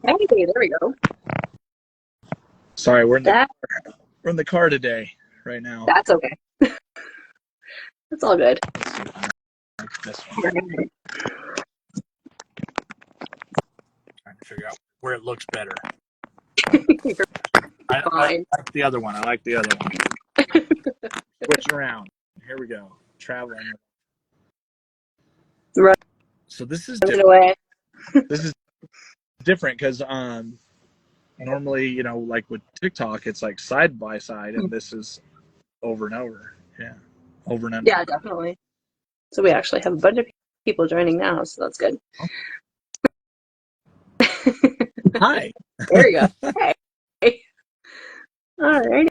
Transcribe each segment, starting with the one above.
Hey, there we go. Sorry, That we're in the car today, right now. that's okay. That's all good. Let's see. I like this one. Alright. Trying to figure out where it looks better. You're I fine. like the other one. I like the other one. Switch around. Here we go. Traveling. Run So this is it different. away. This is different because normally like with TikTok it's like side by side, and this is over and over. Yeah, over and under. Yeah, definitely. So we actually have a bunch of people joining now, so that's good. Hi. There we go. Hey. All righty.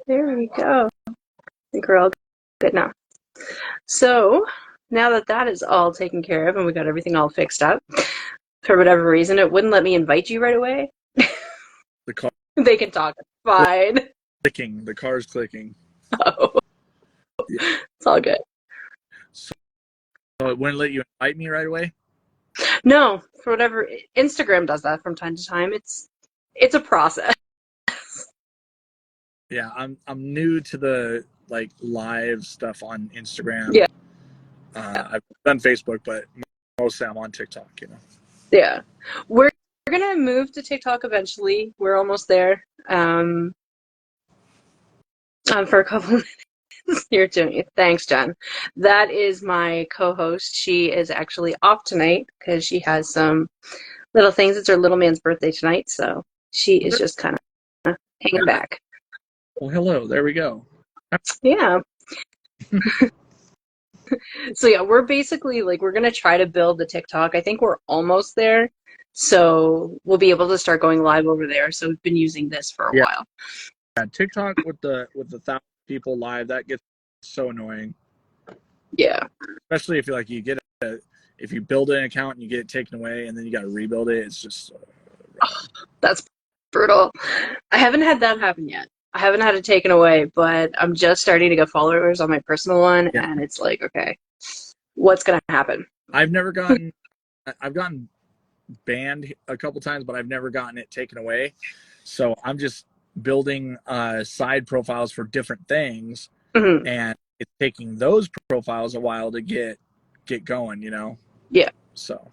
There we go. I think we're all good now. So now that that is all taken care of and we got everything all fixed up, for whatever reason, it wouldn't let me invite you right away. The car They can talk. Fine. clicking. The car's clicking. Oh, Yeah. it's all good. So it wouldn't let you invite me right away. No, for whatever Instagram does that from time to time. It's a process. Yeah, I'm new to the like live stuff on Instagram. Yeah, I've done Facebook, but mostly I'm on TikTok. yeah. We're gonna move to TikTok eventually. We're almost there. For a couple minutes here too. Thanks, Jen. That is my co-host. She is actually off tonight because she has some little things. It's her little man's birthday tonight, so she is just kind of hanging back. Well, hello. There we go. Yeah. So yeah, we're basically like we're gonna try to build the TikTok. I think we're almost there. So we'll be able to start going live over there. So we've been using this for a Yeah, while. TikTok with the 1,000 people live, that gets so annoying. Yeah. Especially if if you build an account and you get it taken away and then you got to rebuild it. It's just That's brutal. I haven't had that happen yet. I haven't had it taken away, but I'm just starting to get followers on my personal one, yeah. and it's like, okay, what's gonna happen? I've never gotten I've gotten banned a couple times, but I've never gotten it taken away. So I'm just building side profiles for different things, Mhm. and it's taking those profiles a while to get going. Yeah. So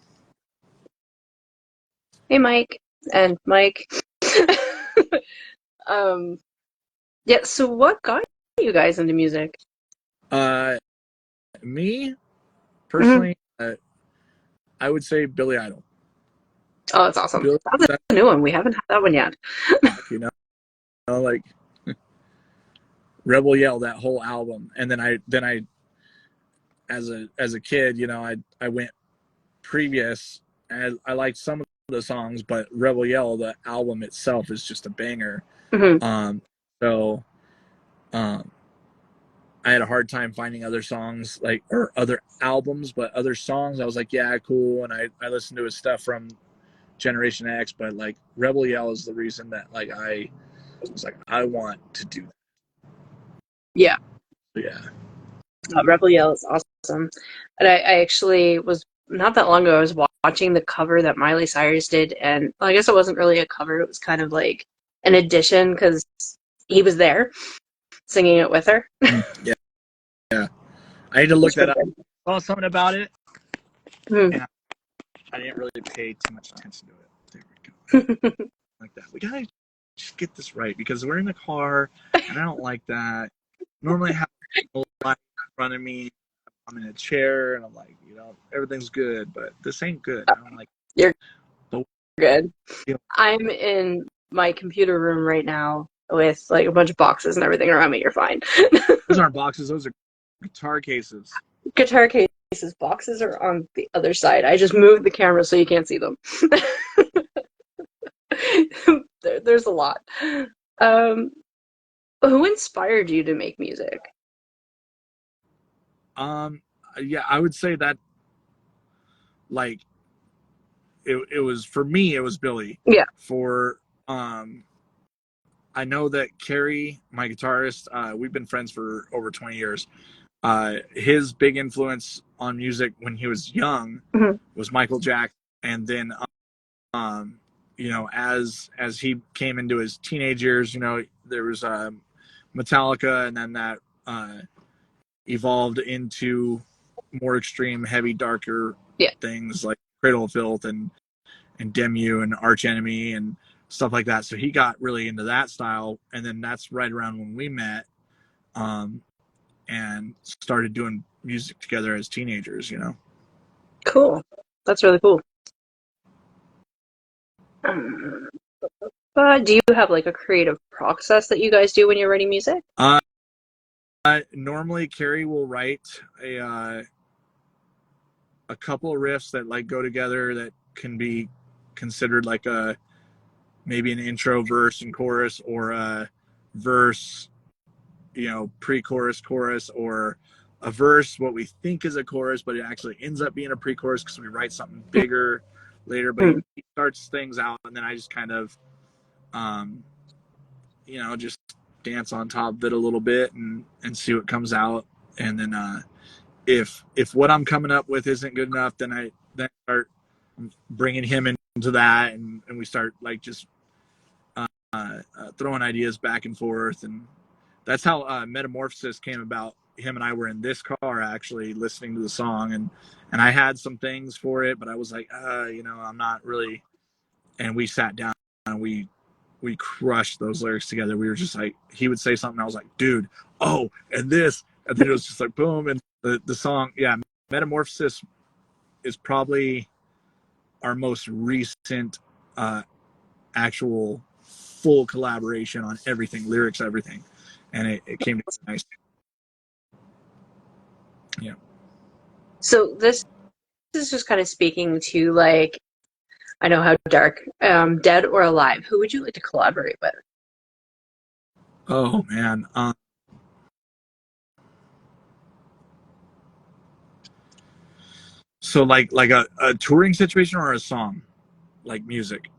Hey, Mike and Mike. um, yeah. So what got you guys into music? uh, me Mhm. personally, I would say Billy Idol. Oh, that's awesome. Billy, That's that, a new one. We haven't had that one yet. you like Rebel Yell, that whole album, and then I as a kid, I went previous, and I liked some of the songs, but Rebel Yell, the album itself, is just a banger. Mhm. So um, I had a hard time finding other songs or other albums, but other songs I was like, yeah, cool, and I listened to his stuff from Generation X, but like Rebel Yell is the reason that like I was like, I want to do that. Yeah. So, yeah. Rebel Yell is awesome. And I actually was not that long ago. I was watching the cover that Miley Cyrus did, and well, I guess it wasn't really a cover. It was kind of like an addition because he was there singing it with her. Yeah, yeah. I had to look It's that pretty up. I saw something about it, good. and I didn't really pay too much attention to it. There we go. Hmm. Like that. We gotta just get this right because we're in the car, and I don't like that. Normally, I have a light in front of me. I'm in a chair, and I'm like, everything's good, but this ain't good. I don't like You're the good. feel. I'm in my computer room right now with like a bunch of boxes and everything around me. You're fine. Those aren't boxes; those are guitar cases. Guitar cases, boxes are on the other side. I just moved the camera so you can't see them. There's a lot. Um, who inspired you to make music? Um, yeah, I would say that like it was for me. It was Billy. Yeah. For I know that Carrie, my guitarist, we've been friends for over 20 years. His big influence on music when he was young Mhm. was Michael Jackson, and then you know, as he came into his teenage years, you know, there was Metallica, and then that evolved into more extreme, heavy, darker Yeah. things like Cradle of Filth and Demu and Arch Enemy and stuff like that. So he got really into that style, and then that's right around when we met, and started doing music together as teenagers. You know. Cool. That's really cool. Um, do you have like a creative process that you guys do when you're writing music? Normally, Carrie will write a couple of riffs that like go together that can be considered like a maybe an intro verse and chorus, or a verse, you know, pre-chorus chorus, or a verse what we think is a chorus but it actually ends up being a pre-chorus because we write something bigger later. But Mm. he starts things out, and then I just kind of you know, just dance on top of it a little bit and see what comes out. And then if what I'm coming up with isn't good enough, then I start bringing him into that, and we start like just throwing ideas back and forth. And that's how Metamorphosis came about. Him and I were in this car actually listening to the song, and I had some things for it, but I was like, you know, I'm not really. And we sat down and we crushed those lyrics together. We were just like, he would say something, I was like, dude, oh, and this, and then it was just like boom, and the song, yeah, Metamorphosis is probably our most recent actual full collaboration on everything, lyrics, everything, and it came to nice. Yeah. So this is just kind of speaking to like, I know how dark, dead or alive. Who would you like to collaborate with? Oh man. So like a touring situation or a song, like music.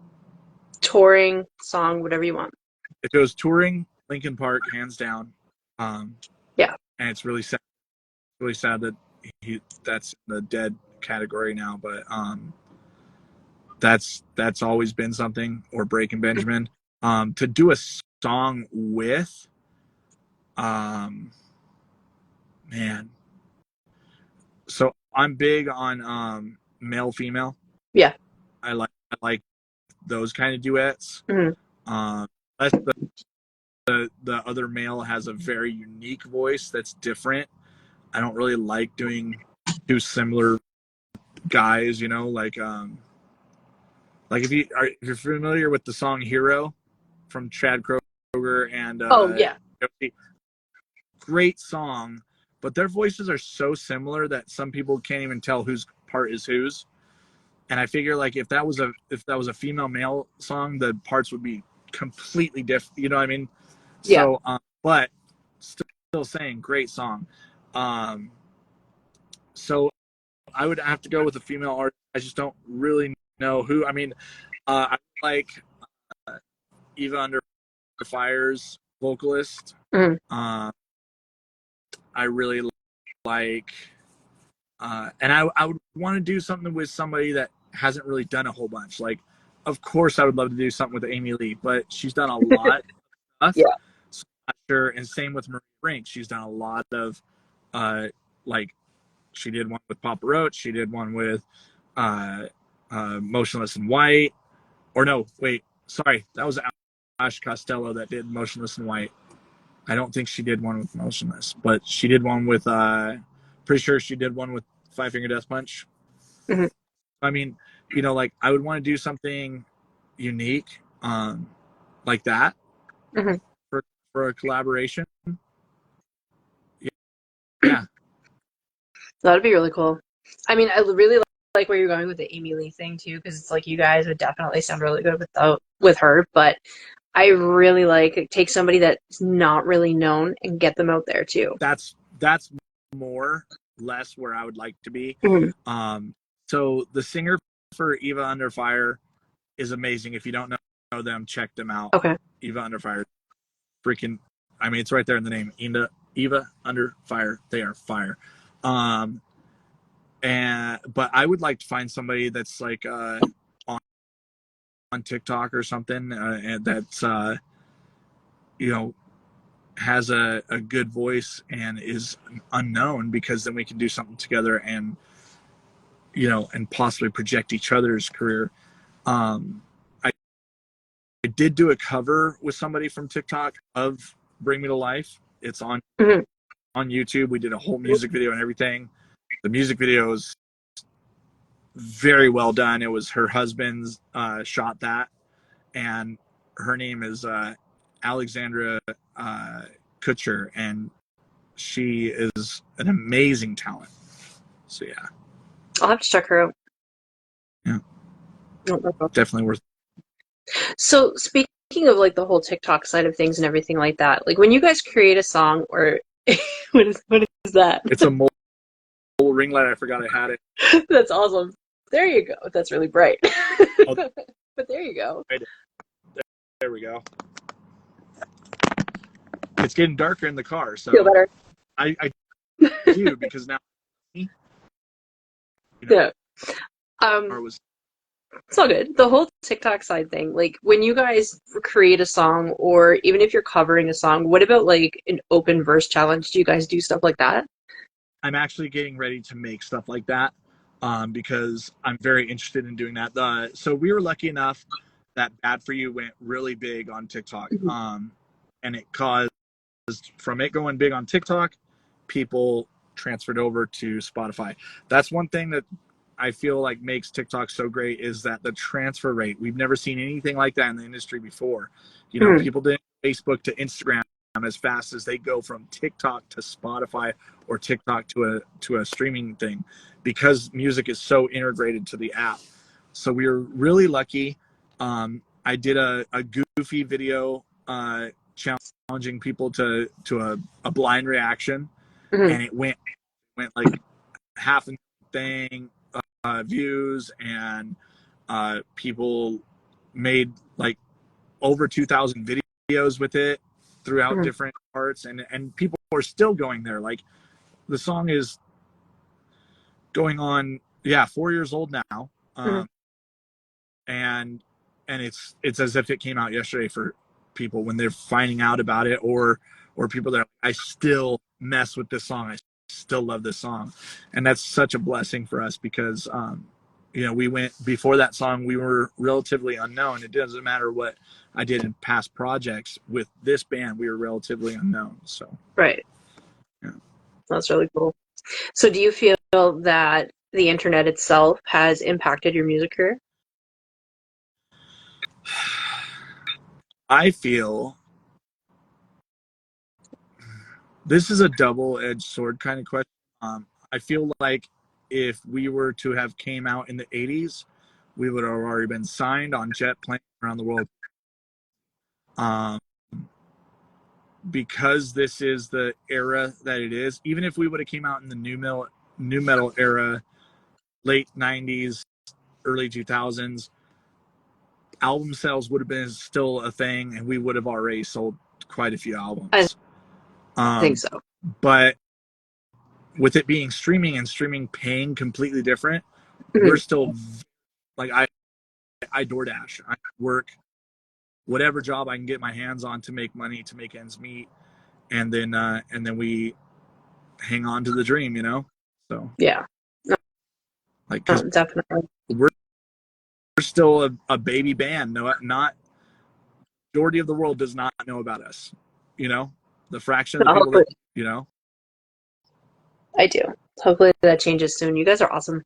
Touring, song, whatever you want. If it was touring, Linkin Park, hands down. Um, Yeah. and it's really sad that that's the dead category now, but that's always been something. Or Breaking Benjamin. To do a song with, um, man. So I'm big on male female. Yeah. I like those kind of duets. Mm-hmm. Unless the other male has a very unique voice that's different. I don't really like doing two similar guys, you know, like if you're familiar with the song Hero from Chad Kroeger and Oh yeah. great song, but their voices are so similar that some people can't even tell whose part is whose. And I figure like if that was a female male song, the parts would be completely different. You know what I mean? Yeah. So, but still saying great song. Um, so I would have to go with a female artist. I just don't really know who. I mean, I like Eva Under Fire's vocalist. Mm-hmm. I really like, and I would want to do something with somebody that hasn't really done a whole bunch. Like, of course, I would love to do something with Amy Lee, but she's done a lot of stuff. Yeah. So I'm not sure. And same with Marie Brink. She's done a lot of, like, she did one with Papa Roach. She did one with Motionless in White. Or no, wait, sorry, that was Ash Costello that did Motionless in White. I don't think she did one with Motionless, but she did one with. Pretty sure she did one with Five Finger Death Punch. Mm-hmm. I mean, you know, like I would want to do something unique, like that Mm-hmm. for a collaboration. Yeah, That'd be really cool. I mean, I really like where you're going with the Amy Lee thing too, because it's like you guys would definitely sound really good with her. But I really like take somebody that's not really known and get them out there too. that's more less where I would like to be. Mm-hmm. So the singer for Eva Under Fire is amazing. If you don't know them, check them out. Okay. Eva Under Fire, freaking! I mean, it's right there in the name. Eva Under Fire. They are fire. And but I would like to find somebody that's like on TikTok or something, and that's you know, has a good voice and is unknown, because then we can do something together and, you know, and possibly project each other's career. I did do a cover with somebody from TikTok of Bring Me to Life. It's Mm-hmm. on YouTube. We did a whole music video and everything. The music video is very well done. It was her husband's shot that, and her name is Alexandra Kutcher, and she is an amazing talent. So yeah, I'll have to check her out. yeah, Oh, definitely worth. so speaking of like the whole TikTok side of things and everything like that, like when you guys create a song or what is that? It's a mobile ring light. I forgot I had it. That's awesome. There you go. That's really bright. Oh, But there you go. there we go. It's getting darker in the car, Feel so better. I do, because now, you know, Yeah. car was. It's all good. The whole TikTok side thing, like when you guys create a song or even if you're covering a song, what about like an open verse challenge? Do you guys do stuff like that? I'm actually getting ready to make stuff like that, because I'm very interested in doing that. So we were lucky enough that Bad For You went really big on TikTok, Mhm. and it caused, from it going big on TikTok, people transferred over to Spotify. That's one thing that I feel like makes TikTok so great, is that the transfer rate. We've never seen anything like that in the industry before. You know, Mhm. people did Facebook to Instagram as fast as they go from TikTok to Spotify, or TikTok to a streaming thing, because music is so integrated to the app. So we were really lucky. I did a goofy video challenging people to a blind reaction, Mhm. and it went like half a thing views, and people made like over 2,000 videos with it throughout Mhm. different parts, and people are still going there. Like, the song is going on, yeah, 4 years old now, Mhm. and it's as if it came out yesterday for people when they're finding out about it, or people that are, I still mess with this song, I still love this song. And that's such a blessing for us, because you know, we went before that song, we were relatively unknown. It doesn't matter what I did in past projects, with this band we were relatively unknown. So Right. yeah. That's really cool. So do you feel that the internet itself has impacted your music career? I feel this is a double-edged sword kind of question. I feel like if we were to have came out in the 80s, we would have already been signed on jet planes around the world. Um, because this is the era that it is, even if we would have came out in the new metal era, late 90s, early 2000s, album sales would have been still a thing, and we would have already sold quite a few I albums. think Um, so. but with it being streaming, and streaming paying completely different, we're Mhm. still, like, I DoorDash, I work whatever job I can get my hands on to make money, to make ends meet, and then we hang on to the dream, you know. So, Yeah. like, No, because definitely. we're still a baby band. No, not majority of the world does not know about us. You know, the fraction of the No, people that, hopefully you know. I do. Hopefully that changes soon. You guys are awesome.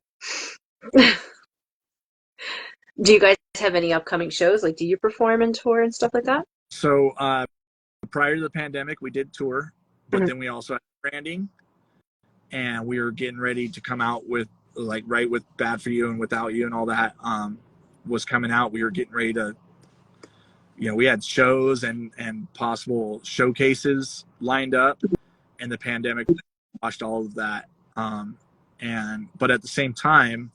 Do you guys have any upcoming shows? Like, do you perform and tour and stuff like that? So prior to the pandemic, we did tour, but Mhm. then we also had branding, and we were getting ready to come out with, like, right with Bad For You and Without You and all that was coming out. We were getting ready to, you know, we had shows and possible showcases lined up, and the pandemic washed all of that. And but at the same time,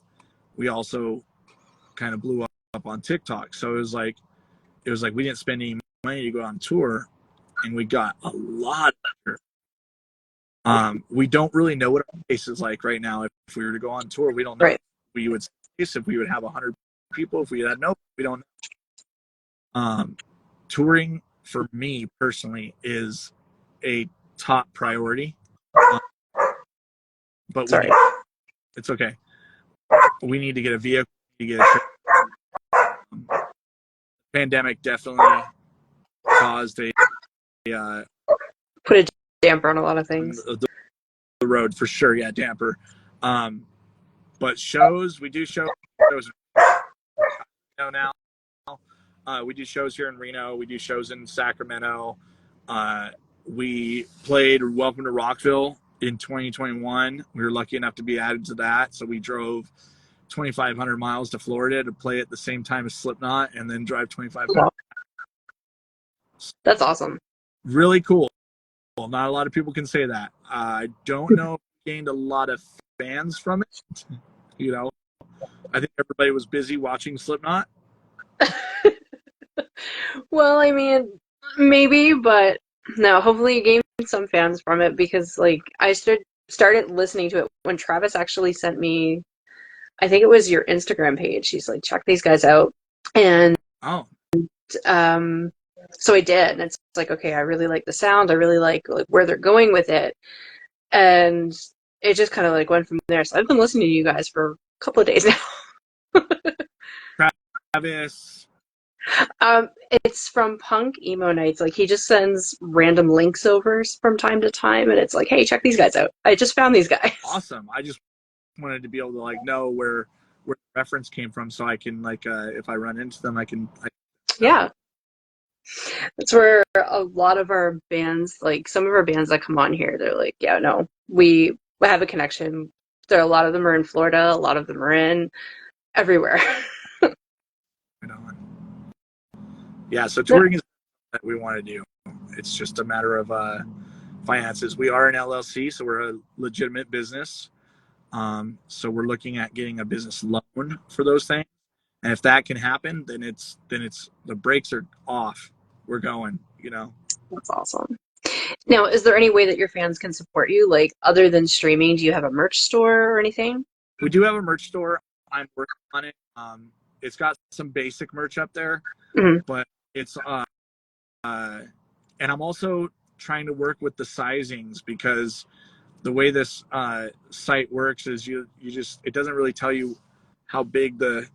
we also kind of blew up on TikTok. So it was like we didn't spend any money to go on tour, and we got a lot. We don't really know what our pace is like right now. If we were to go on tour, we don't know. Right. We would, if we would have 100 people. If we had no, we don't know. Um, touring for me personally is a top priority, um, but we Sorry. need, it's okay. We need to get a vehicle, to get a trip. Pandemic definitely caused uh, Put a damper on a lot of on things. the road for sure. Yeah, damper. Um, but shows, we do shows now. We do shows here in Reno. We do shows in Sacramento. Uh, we played Welcome to Rockville in 2021. We were lucky enough to be added to that. So we drove 2,500 miles to Florida to play at the same time as Slipknot and then drive 2,500. Wow, that's awesome. Really cool. Not a lot of people can say that. I don't know if we gained a lot of fans from it. You know, I think everybody was busy watching Slipknot. Well, I mean, maybe, but no, hopefully you gained some fans from it because like started listening to it when Travis actually sent me, I think it was your Instagram page. He's like, check these guys out. And Oh, um so I did, and it's like, okay, I really like the sound. I really like where they're going with it. And it just kind of like went from there. So I've been listening to you guys for a couple of days now. Travis. It's from Punk Emo Nights. Like he just sends random links over from time to time, and it's like, hey, check these guys out. I just found these guys. Awesome. I just wanted to be able to like know where the reference came from, so I can like if I run into them, I know. Yeah, that's where a lot of our bands, like some of our bands that come on here, they're like, yeah, no, we have a connection. There, a lot of them are in Florida. A lot of them are in everywhere. Right on. Yeah, so touring is that we want to do. It's just a matter of finances. We are an LLC, so we're a legitimate business. So we're looking at getting a business loan for those things. And if that can happen, then it's the brakes are off. We're going, you know. That's awesome. Now, is there any way that your fans can support you, like other than streaming? Do you have a merch store or anything? We do have a merch store. I'm working on it. It's got some basic merch up there, Hmm. but it's and I'm also trying to work with the sizings because the way this site works is you just it doesn't really tell you how big the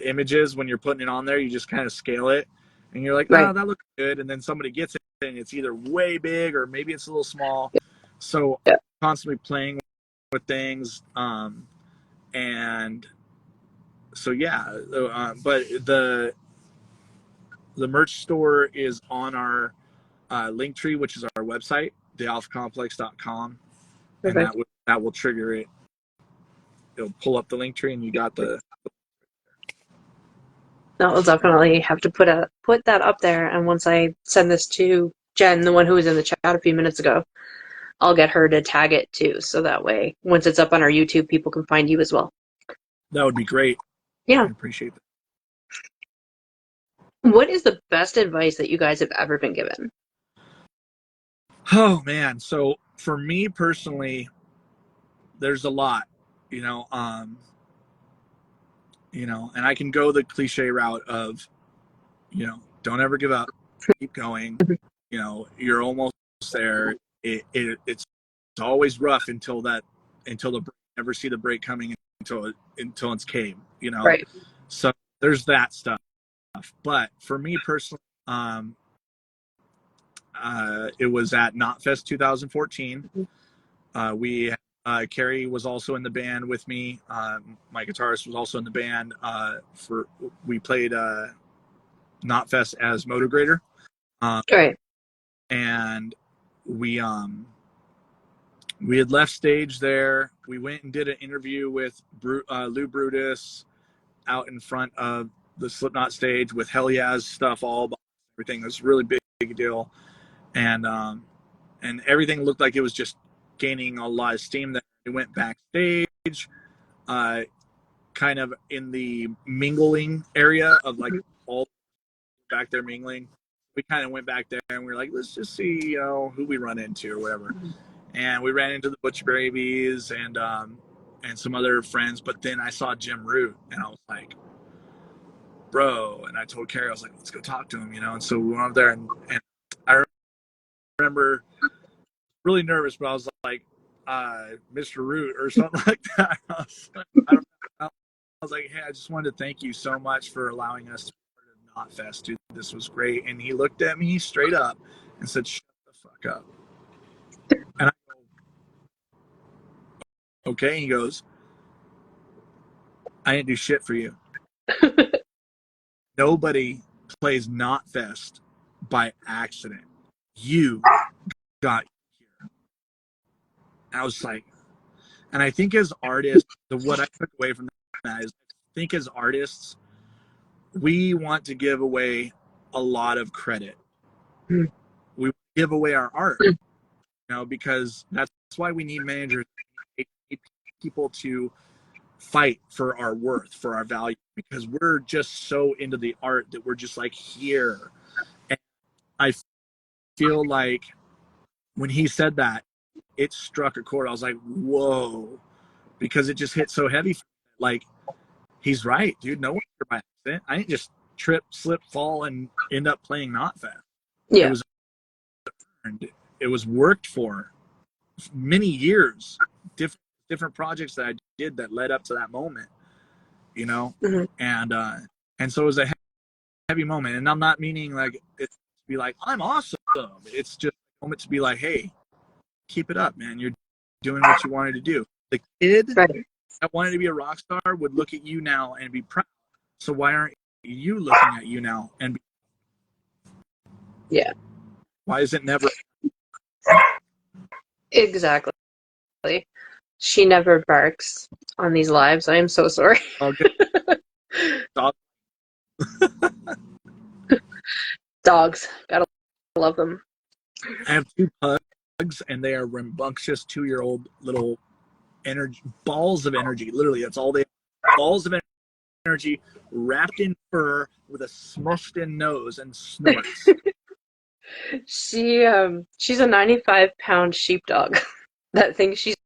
image is when you're putting it on there. You just kind of scale it, and you're like, Right. oh, that looks good, and then somebody gets it and it's either way big or maybe it's a little small. So Yeah. I'm constantly playing with things, and so yeah. But the merch store is on our link tree, which is our website, thealphacomplex.com, and Perfect. that will trigger it. It'll pull up the link tree, and you got the. No, I'll definitely have to put that up there. And once I send this to Jen, the one who was in the chat a few minutes ago, I'll get her to tag it too. So that way, once it's up on our YouTube, people can find you as well. That would be great. Yeah. I appreciate that. What is the best advice that you guys have ever been given? Oh man, so for me personally, there's a lot, you know, and I can go the cliche route of, don't ever give up, keep going. You're almost there. It's always rough until the never see the break coming until it's came. Right. So there's that stuff. But for me personally, it was at Knotfest 2014. We Carrie was also in the band with me. My guitarist was also in the band. We played Knotfest as Motograder, Right. and we we had left stage there. We went and did an interview with Lou Brutus out in front of the Slipknot stage with Hell Yeah's stuff all everything. It was a really big deal, and everything looked like it was just gaining a lot of steam. Then we went backstage, uh, kind of in the mingling area of like all back there mingling. We kind of went back there and we were like, let's just see, who we run into or whatever. And we ran into the Butch Gravies and some other friends. But then I saw Jim Root and I was like, bro. And I told Carrie, I was like, let's go talk to him, you know. And so we went up there, and I remember really nervous, but I was like, Mr. Root or something like that. I don't know. I was like, hey, I just wanted to thank you so much for allowing us to be part of Knot Fest, dude. This was great. And he looked at me straight up and said, shut the fuck up. And I go, okay. He goes, I didn't do shit for you. Nobody plays Knot Fest by accident. You got here. And I was like, and I think as artists, what I took away from that is I think as artists, we want to give away a lot of credit. We give away our art, you know, because that's why we need managers, we need people to fight for our worth, for our value, because we're just so into the art that we're just like here. And I feel like when he said that, it struck a chord. I was like, whoa, because it just hit so heavy. Like, he's right, dude. No one's here by accident. I didn't just trip, slip, fall, and end up playing Knot Fest. Yeah. It was earned. It was worked for many years. Different projects that I did that led up to that moment, you know. Mm-hmm. And so it was a heavy moment. And I'm not meaning like it to be like I'm awesome. It's just a moment to be like, hey, keep it up, man. You're doing what you wanted to do. The kid Right. that wanted to be a rock star would look at you now and be proud. So why aren't you looking at you now and be, Yeah. why is it never? Exactly. She never barks on these lives. I am so sorry. Oh, good. Dog. Dogs. Gotta love them. I have 2 pugs, and they are rambunctious 2-year-old little energy balls of energy. Literally, that's all they are. Balls of energy wrapped in fur with a smushed in nose and snorts. She's a 95-pound sheepdog that thinks she's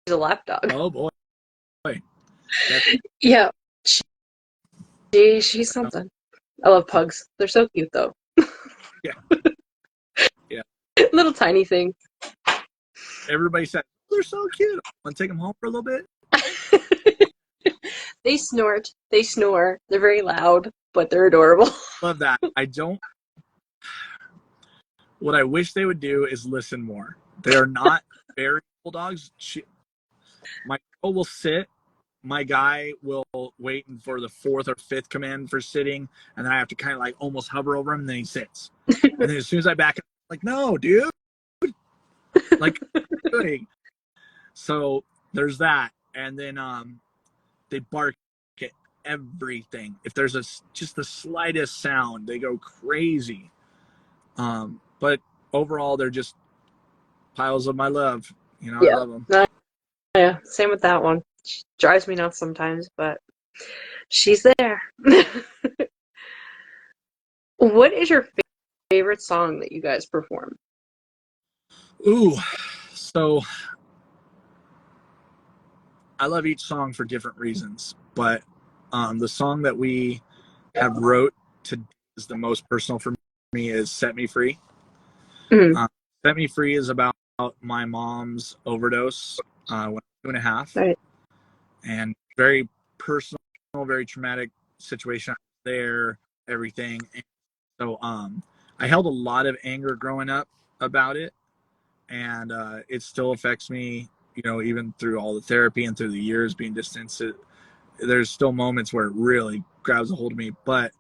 a lapdog. Oh boy. That's, Yeah. She's something. I love pugs. They're so cute though. yeah. Yeah. Little tiny thing. Everybody said, they're so cute. Want to take them home for a little bit? They snort. They snore. They're very loud, but they're adorable. Love that. What I wish they would do is listen more. They are not very bulldogs. My girl will sit. My guy will wait for the 4th or 5th command for sitting, and then I have to kind of like almost hover over him, and then he sits. And then as soon as I back up, I'm like, no, dude. Like, so there's that. And then they bark at everything. If there's just the slightest sound, they go crazy. But overall, they're just piles of my love. You know, I Yeah. love them. Yeah. Same with that one. She drives me nuts sometimes, but she's there. What is your favorite song that you guys perform? Ooh, so I love each song for different reasons, but the song that we have wrote to is the most personal for me is "Set Me Free." Mm-hmm. "Set Me Free" is about my mom's overdose when I was 2.5, Right. and very personal, very traumatic situation there, everything. And so I held a lot of anger growing up about it, and it still affects me, you know, even through all the therapy and through the years being distanced. There's still moments where it really grabs a hold of me. But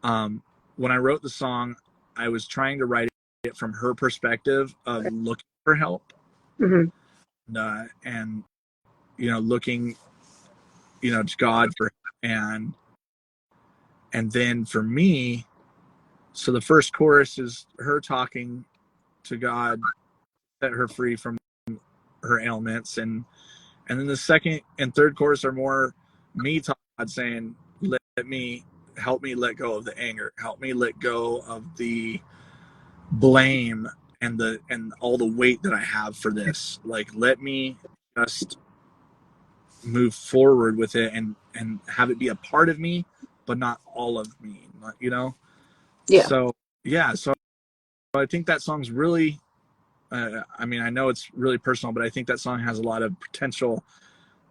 when I wrote the song, I was trying to write it from her perspective of looking for help, Mm-hmm. and you know, looking, you know, to God for, and then for me, so the first chorus is her talking to God, set her free from her ailments, and then the second and third chorus are more me talking to God, saying, let me, help me let go of the anger, help me let go of the blame and all the weight that I have for this. Like, let me just move forward with it and have it be a part of me, but not all of me, you know? Yeah, So, yeah, so I think that song's really, I mean, I know it's really personal, but I think that song has a lot of potential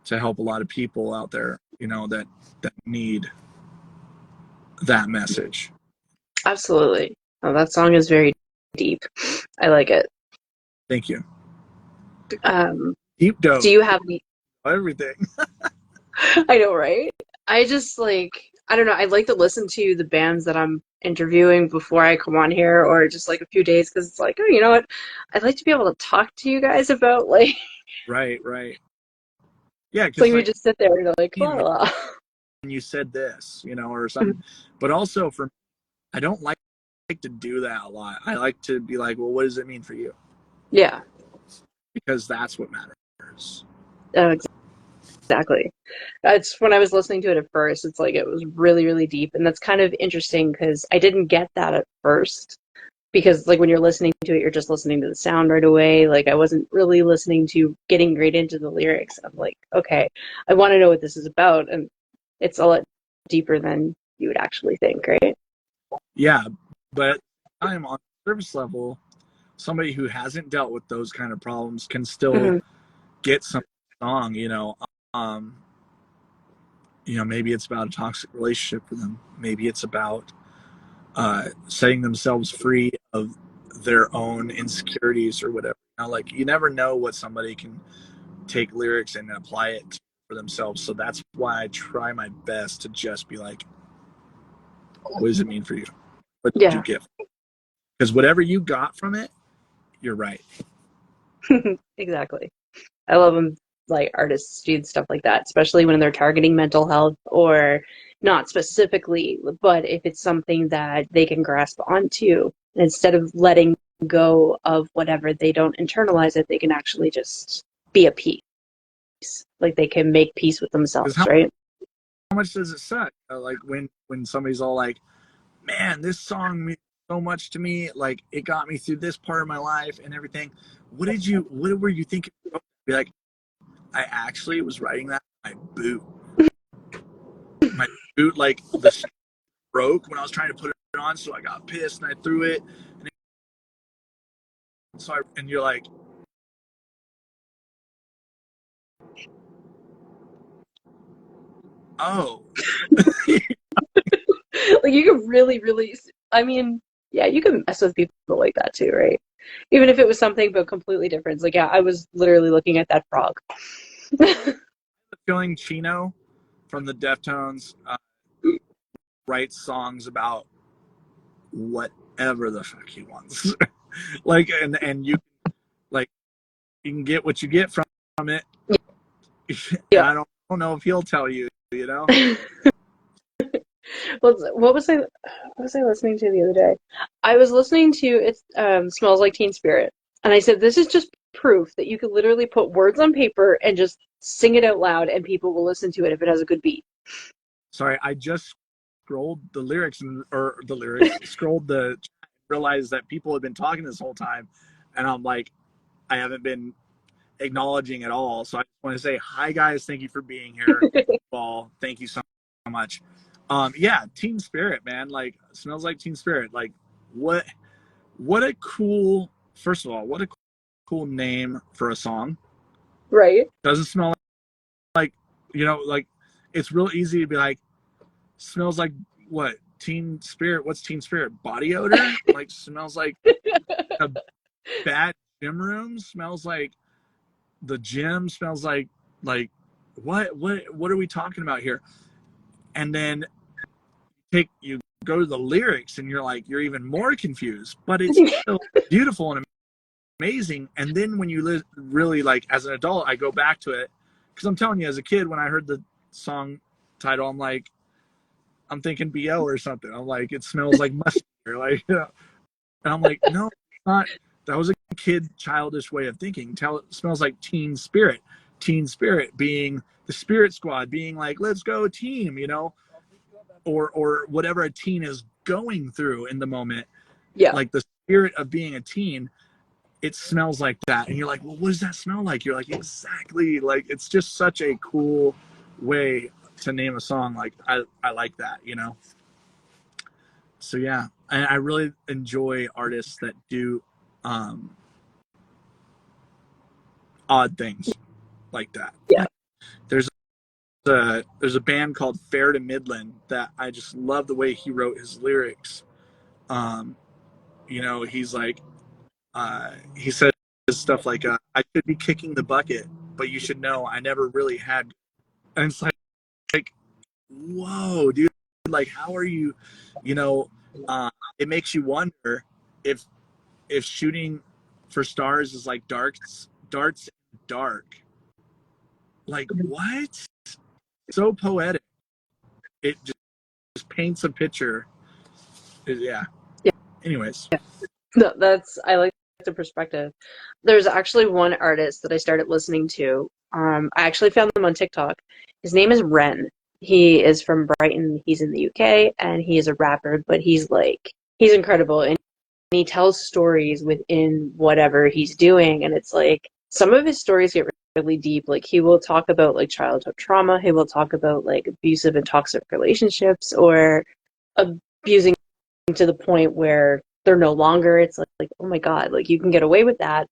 to help a lot of people out there, you know, that need that message. absolutely. Oh, that song is very deep. I like it. Thank you. Um, Deep do dope, you have any? everything. I know, right? I just like, I don't know. I like to listen to the bands that I'm interviewing before I come on here, or just like a few days, because it's like, oh, you know what? I'd like to be able to talk to you guys about like, Right, right. Yeah, it's like because we like just sit there and go like, when oh, you said this, you know, or something, but also for I don't like to do that a lot. I like to be like, well, what does it mean for you? yeah, Because that's what matters. oh, exactly. It's when I was listening to it at first, it's like it was really, really deep, and that's kind of interesting because I didn't get that at first. Because like when you're listening to it, you're just listening to the sound right away. Like I wasn't really listening to getting right into the lyrics. I'm like, okay, I want to know what this is about, and it's a lot deeper than you would actually think, right? Yeah, but I'm on the surface level. Somebody who hasn't dealt with those kind of problems can still Hmm. get some song. Maybe it's about a toxic relationship for them. Maybe it's about setting themselves free of their own insecurities or whatever. Like you never know what somebody can take lyrics and apply it for themselves. So that's why I try my best to just be like, what does it mean for you? What did you Yeah, get? Because whatever you got from it, you're right. exactly. I love when like artists do stuff like that, especially when they're targeting mental health or not specifically, but if it's something that they can grasp onto, instead of letting go of whatever they don't internalize it, they can actually just be at peace. Like they can make peace with Because themselves, how right? much does it suck? Like when somebody's all like, "Man, this song means so much to me. Like it got me through this part of my life and everything." What were you thinking? Be like, I actually was writing that in my boot. My boot, like the broke when I was trying to put it on, so I got pissed and I threw it. And you're like, oh, Like you can really, really, I mean, yeah, you can mess with people like that too, right? Even if it was something but completely different. It's like, yeah, I was literally looking at that frog. feeling Chino from the Deftones writes songs about whatever the fuck he wants. Like, and you like you can get what you get from it, and Yeah. I don't know if he'll tell you, you know. Well, what was I listening to the other day? I was listening to it Smells Like Teen Spirit. And I said, this is just proof that you could literally put words on paper and just sing it out loud and people will listen to it if it has a good beat. Sorry, I just scrolled the lyrics or the lyrics, scrolled the realized that people have been talking this whole time, and I'm like, I haven't been acknowledging at all. So I just want to say hi, guys. Thank you for being here. Paul, thank you so much. Yeah, Teen Spirit, man. Like, smells like Teen Spirit. Like, what? What a cool. First of all, what a cool name for a song. Right? Doesn't smell like like it's real easy to be like, smells like what? Teen Spirit. What's Teen Spirit? Body odor? Like, smells like a bad gym room. Smells like the gym. Smells like what are we talking about here? And then you go to the lyrics and you're like you're even more confused, but it's still beautiful and amazing. And then when you really like as an adult, I go back to it because I'm telling you, as a kid, when I heard the song title, I'm like, I'm thinking BO or something. I'm like, it smells like mustard, like and I'm like, no, it's not. That was a kid childish way of thinking. It smells like teen spirit being the spirit squad, being like, let's go team, or whatever a teen is going through in the moment, Yeah. like the spirit of being a teen. It smells like that, and you're like, well, what does that smell like? You're like, exactly. Like, it's just such a cool way to name a song, like I like that, you know. So yeah, I really enjoy artists that do um, odd things like that. Yeah. Like there's a band called Fair to Midland that I just love the way he wrote his lyrics. Um, you know, he's like he says stuff like I should be kicking the bucket, but you should know I never really had. And it's like whoa, dude, like how are you? You know, it makes you wonder if shooting for stars is like darts dark. Like what? So poetic. It just paints a picture. Yeah. Yeah. Anyways, No, that's I like the perspective. There's actually one artist that I started listening to. I actually found them on TikTok. His name is Ren. He is from Brighton. He's in the UK and he is a rapper, but he's incredible and he tells stories within whatever he's doing, and it's like some of his stories get really deep. Like he will talk about like childhood trauma. He will talk about like abusive and toxic relationships or abusing to the point where they're no longer. It's like oh my god, like you can get away with that,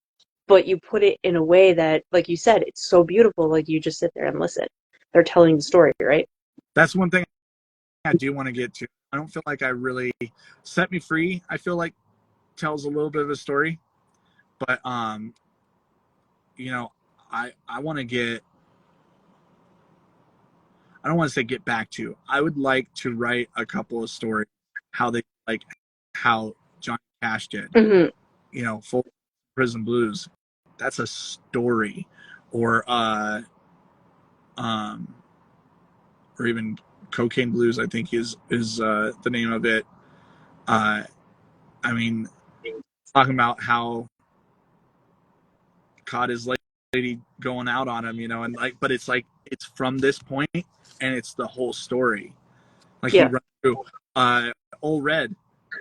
but you put it in a way that, like you said, it's so beautiful. Like you just sit there and listen. They're telling the story, right? that's one thing I do want to get to. I don't feel like I really Set Me Free. I feel like tells a little bit of a story, but you know, I want to get. I don't want to say get back to. I would like to write a couple of stories how they like how Johnny Cash did. Mm-hmm. You know, Full Prison Blues. That's a story, or um, or even Cocaine Blues. I think is the name of it. Uh, I mean, talking about how caught his lady going out on him, you know, and like, but it's like it's from this point, and it's the whole story. Like he Yeah. runs through Old Red,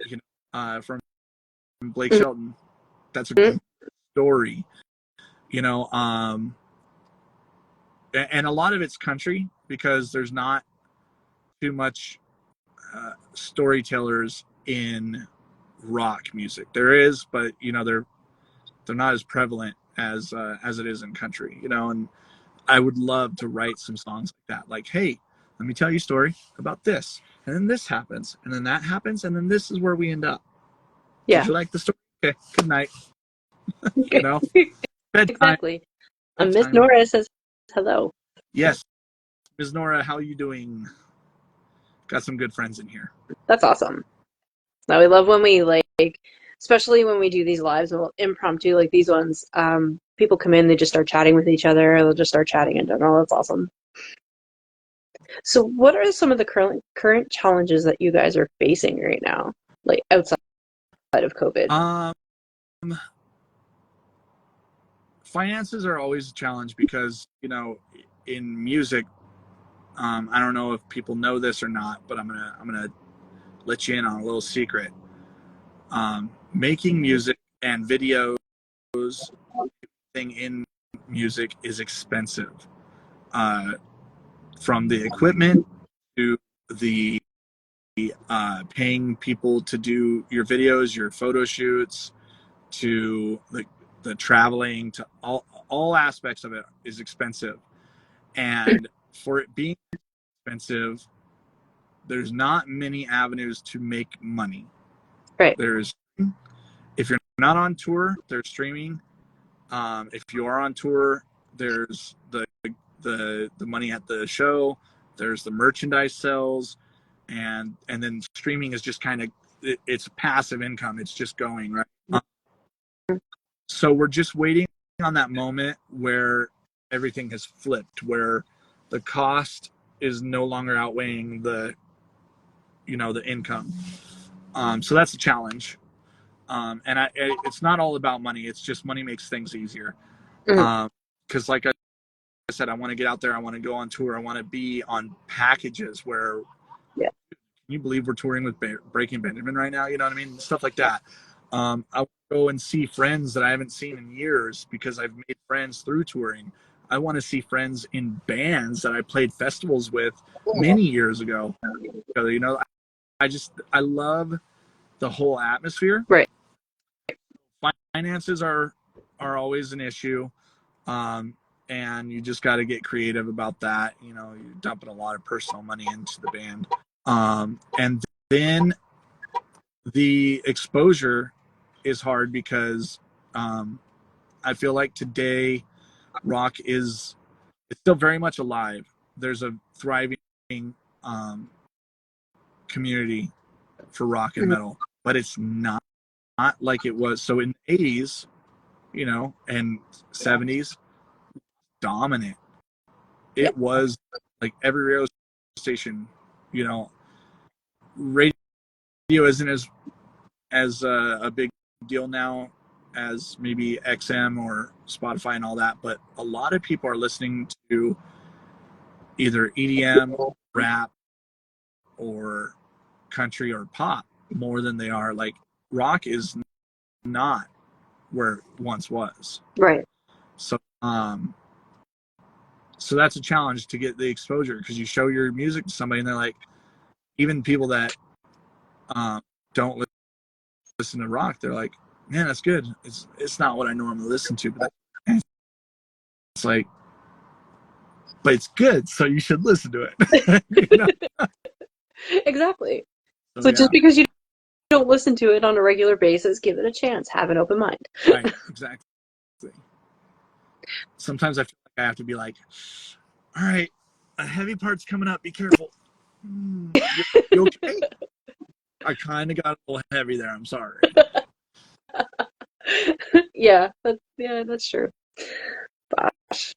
you know, from Blake Mm-hmm. Shelton. That's a great story, you know. And a lot of it's country because there's not too much storytellers in rock music. There is, but you know they're not as prevalent as it is in country, you know. And I would love to write some songs like that. Like, hey, let me tell you a story about this, and then this happens, and then that happens, and then this is where we end up. Did Yeah. you like the story? Okay, good night. You know, bedtime, Exactly. Miss bedtime. Nora says hello. Yes, Ms. Nora, how are you doing? Got some good friends in here. That's awesome. Now we love when we like, especially when we do these lives, well, impromptu like these ones. People come in, they just start chatting with each other. They'll just start chatting in general. That's awesome. So, what are some of the current challenges that you guys are facing right now, like outside of COVID? Um, Finances are always a challenge because you know, in music, I don't know if people know this or not, but I'm gonna let you in on a little secret. Making music and videos, thing in music is expensive. Uh, from the equipment to the paying people to do your videos, your photo shoots, to the traveling, to all aspects of it is expensive. And for it being expensive, there's not many avenues to make money. Right. There's If you're not on tour, there's streaming. If you are on tour, there's the money at the show. There's the merchandise sales, and then streaming is just kind of it's passive income. It's just going right. So we're just waiting on that moment where everything has flipped, where the cost is no longer outweighing the income. So that's a challenge. It's not all about money. It's just money makes things easier. Mhm. Because like I said, I want to get out there. I want to go on tour. I want to be on packages where, Yeah. can you believe we're touring with Breaking Benjamin right now? You know what I mean? Stuff like that. I go and see friends that I haven't seen in years because I've made friends through touring. I want to see friends in bands that I played festivals with many years ago. You know, I love the whole atmosphere. Right. Finances are always an issue, and you just got to get creative about that. You know, you're dumping a lot of personal money into the band, and then the exposure is hard because I feel like today rock is it's still very much alive. There's a thriving um, community for rock and Mhm. metal, but it's not like it was. So in the 80s, you know, and 70s, dominant. Yep. It was like every radio station, you know, radio isn't as a big deal now as maybe XM or Spotify and all that, but a lot of people are listening to either EDM, rap, or country or pop more than they are like rock is not where it once was. Right. So so that's a challenge to get the exposure because you show your music to somebody and they're like, even people that don't listen to rock, they're like, man, that's good. It's not what I normally listen to, but it's like, but it's good, so you should listen to it. You know? Exactly. So So yeah, just because you don't listen to it on a regular basis, give it a chance. Have an open mind. right, exactly. Sometimes I feel like I have to be like, all right, a heavy part's coming up. Be careful. You okay? I kind of got a little heavy there. I'm sorry. Yeah, that's true. Gosh,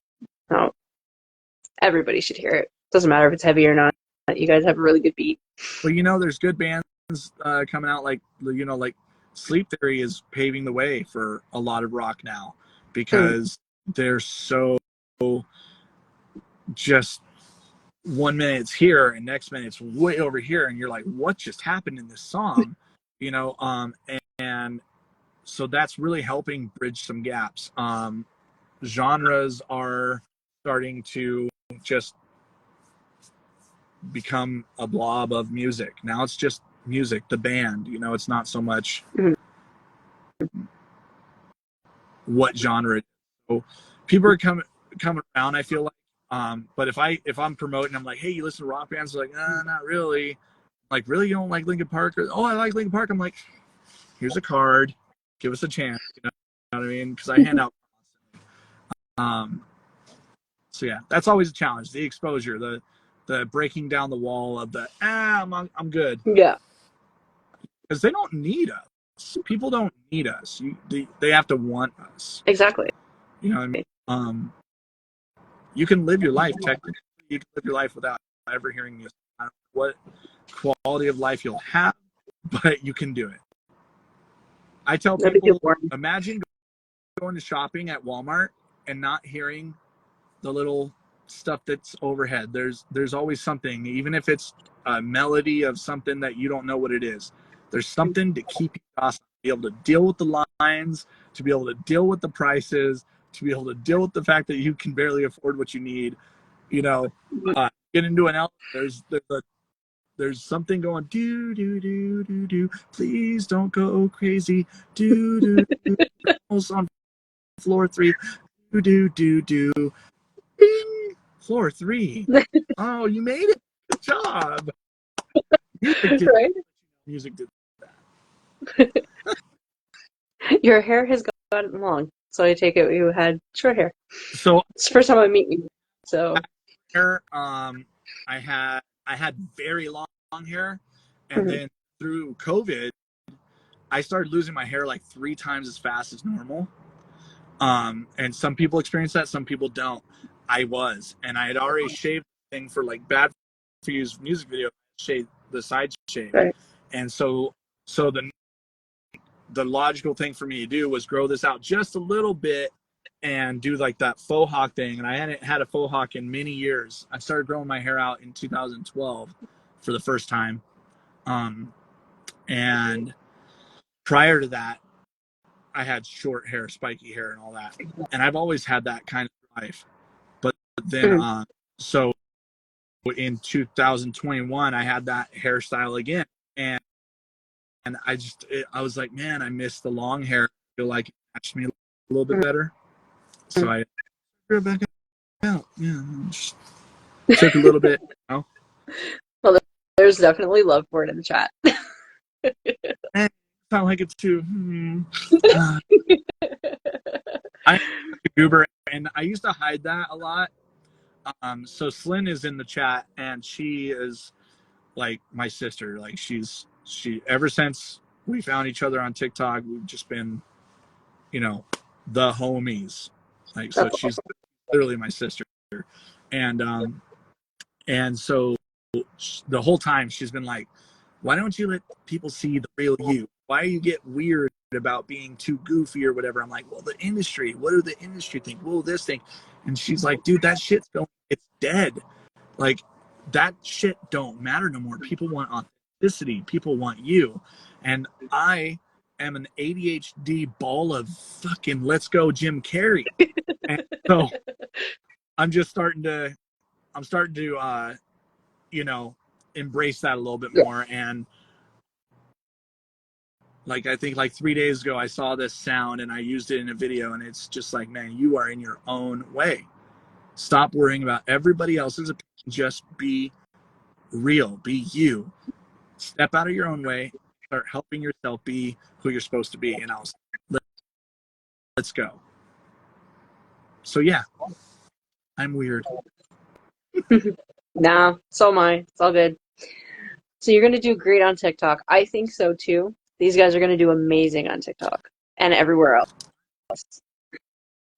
no, everybody should hear it. Doesn't matter if it's heavy or not. You guys have a really good beat. Well, you know, there's good bands coming out like like Sleep Theory is paving the way for a lot of rock now Mm. because they're so just 1 minute it's here and next minute it's way over here and you're like, what just happened in this song? You know, and so that's really helping bridge some gaps. Genres are starting to just become a blob of music. Now it's just music, the band, you know, it's not so much Mhm. what genre. So people are coming around, I feel like. But if I'm promoting, I'm like, hey, you listen to rock bands? They're like, nah, not really. Like, really, you don't like Linkin Park? Or, oh, I like Linkin Park. I'm like, here's a card, give us a chance. You know what I mean? Because I hand out. Um, so yeah, that's always a challenge. The exposure, the breaking down the wall of the I'm good Yeah, because they don't need us. People don't need us. They have to want us. exactly. You know what I mean? You can live your life technically. You can live your life without ever hearing music. I don't know what quality of life you'll have, but you can do it. I tell That'd be too people, boring. imagine going to shopping at Walmart and not hearing the little stuff that's overhead. There's always something, even if it's a melody of something that you don't know what it is. There's something to keep you awesome, to be able to deal with the lines, to be able to deal with the prices, to be able to deal with the fact that you can barely afford what you need. You know, get into an elevator. There's something going do do do do do. Please don't go crazy. Do do do. Almost on floor 3. Do do do do. Bing! Floor 3. Oh, you made it. Good job. Music did. Right? Music did. Your hair has gotten long, so I take it you had short hair. So It's the first time I meet you. So, hair, I had very long hair, and mhm. then through COVID, I started losing my hair like 3 times as fast as normal. And some people experience that, some people don't. I was, and I had already shaved the thing for like Bad for You's music video, shave the side shave, Right. and so the logical thing for me to do was grow this out just a little bit and do like that faux hawk thing. And I hadn't had a faux hawk in many years. I started growing my hair out in 2012 for the first time. And prior to that, I had short hair, spiky hair, and all that. And I've always had that kind of life. then so in 2021 I had that hairstyle again, and I was like, man, I miss the long hair. I feel like it matched me a little bit better, so I grew it back out. Yeah, just took a little bit, you know. Well, there's definitely love for it in the chat. Eh, sound like it too. Uh, I'm a goober, and I used to hide that a lot. So Slyn is in the chat, and she is like my sister. Like she ever since we found each other on TikTok, we've just been, you know, the homies. Like, so That's she's literally my sister, and so the whole time she's been like, why don't you let people see the real you? Why do you get weird about being too goofy or whatever? I'm like, well, the industry, what do the industry think? Well, this thing. And she's like, dude, that shit's going, it's dead. Like, that shit don't matter no more. People want authenticity. People want you. And I am an ADHD ball of fucking let's go Jim Carrey. And so I'm just starting to you know, embrace that a little bit yeah. more. And like, I think like 3 days ago, I saw this sound and I used it in a video, and it's just like, man, you are in your own way. Stop worrying about everybody else's opinion. Just be real, be you. Step out of your own way, start helping yourself be who you're supposed to be. And let's go. So yeah, I'm weird. Nah, so am I. It's all good. So you're gonna do great on TikTok. I think so too. These guys are gonna do amazing on TikTok and everywhere else.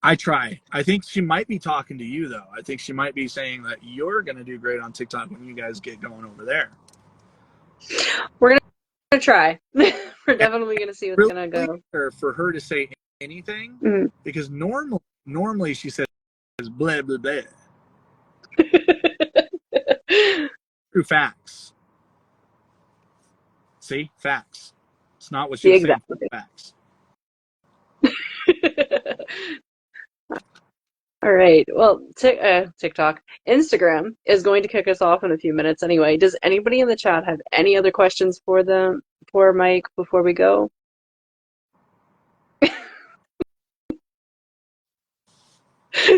I try. I think she might be talking to you though. I think she might be saying that you're gonna do great on TikTok when you guys get going over there. We're gonna try. We're definitely gonna see what's Really, gonna go. for her to say anything, Mm. because normally she says blah blah blah. True facts. See, facts. It's not what she Yeah, was saying. exactly. Facts. All right. Well, TikTok, Instagram is going to kick us off in a few minutes anyway. Does anybody in the chat have any other questions for them, for Mike, before we go?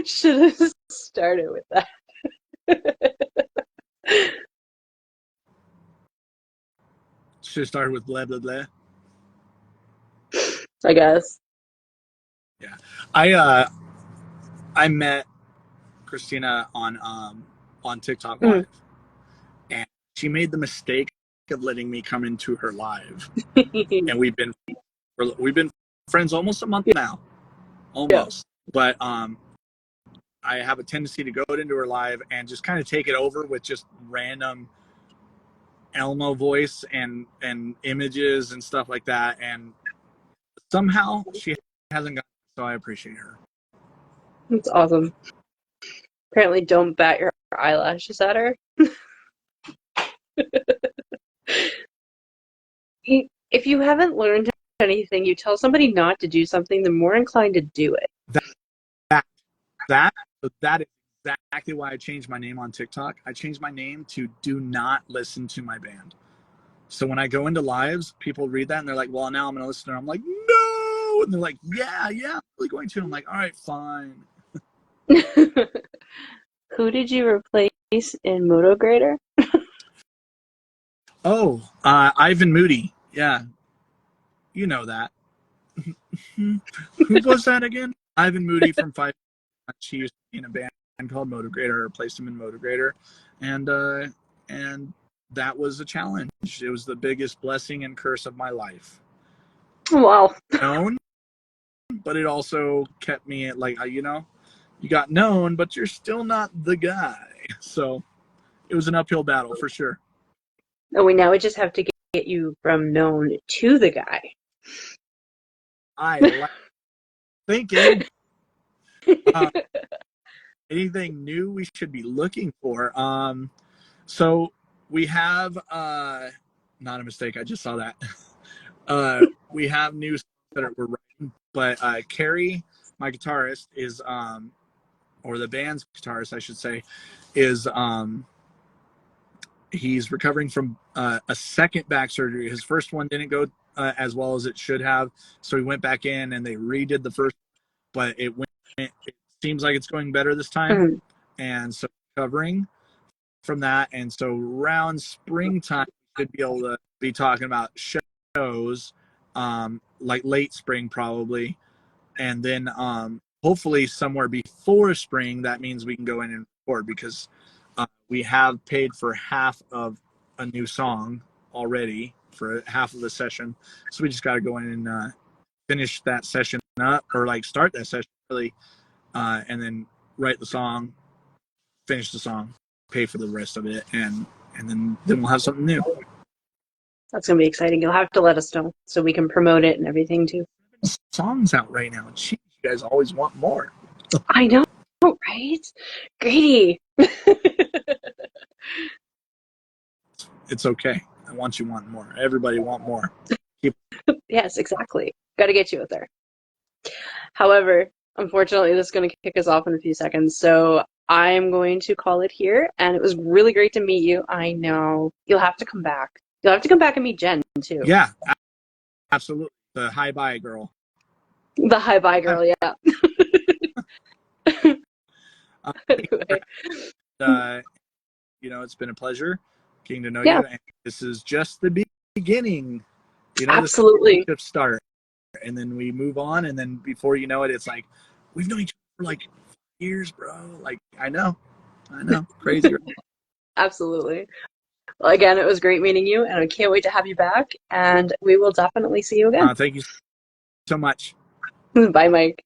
Should have started with that. Should have started with blah blah blah. I guess. Yeah, I met Christina on TikTok Mm. Live, and she made the mistake of letting me come into her live, and we've been friends almost a month now, Yeah. almost. But I have a tendency to go into her live and just kind of take it over with just random Elmo voice and images and stuff like that, and somehow she hasn't gotten it, so I appreciate her. That's awesome. Apparently, don't bat your eyelashes at her. If you haven't learned anything, you tell somebody not to do something, they're more inclined to do it. That that that is exactly why I changed my name on TikTok. I changed my name to "Do Not Listen to My Band." So when I go into lives, people read that and they're like, "Well, now I'm going to listen." I'm like, "No," and they're like, "Yeah, I'm really going to." I'm like, "All right, fine." Who did you replace in Motograder? Oh, Ivan Moody. Yeah, you know that. Who was that again? Ivan Moody from Five. She used to be in a band called Motograder. I replaced him in Motograder, and that was a challenge. It was the biggest blessing and curse of my life. Wow. Known, but it also kept me at like, you got known, but you're still not the guy. So it was an uphill battle for sure. Oh, we now we just have to get you from known to the guy. I like thinking. Uh, Anything new we should be looking for? So we have not a mistake. I just saw that. We have new songs that we're writing, but Carrie, my guitarist, is or the band's guitarist, I should say, is he's recovering from a second back surgery. His first one didn't go as well as it should have, so he went back in and they redid the first, but it seems like it's going better this time, Mhm. and so recovering from that, and so around springtime we should be able to be talking about shows, like late spring probably, and then hopefully somewhere before spring. That means we can go in and record, because we have paid for half of a new song already for half of the session, so we just got to go in and finish that session up, or like start that session really, and then write the song, finish the song, pay for the rest of it, and then we'll have something new. That's going to be exciting. You'll have to let us know so we can promote it and everything too. Songs out right now. Jeez, you guys always want more. I know, right? Greedy. It's okay. I want you want more. Everybody want more. Yes, exactly. Got to get you out there. However, unfortunately, this is going to kick us off in a few seconds. So I'm going to call it here. And it was really great to meet you. I know. You'll have to come back. You'll have to come back and meet Jen too. Yeah, absolutely. The hi bye girl. The hi bye girl, yeah. Anyway. It's been a pleasure getting to know Yeah, you. And this is just the beginning. absolutely. The start, and then we move on, and then before you know it, it's like we've known each other for like years, bro. Like I know, crazy. Absolutely. Well, again, it was great meeting you, and I can't wait to have you back. And we will definitely see you again. Thank you so much. Bye, Mike.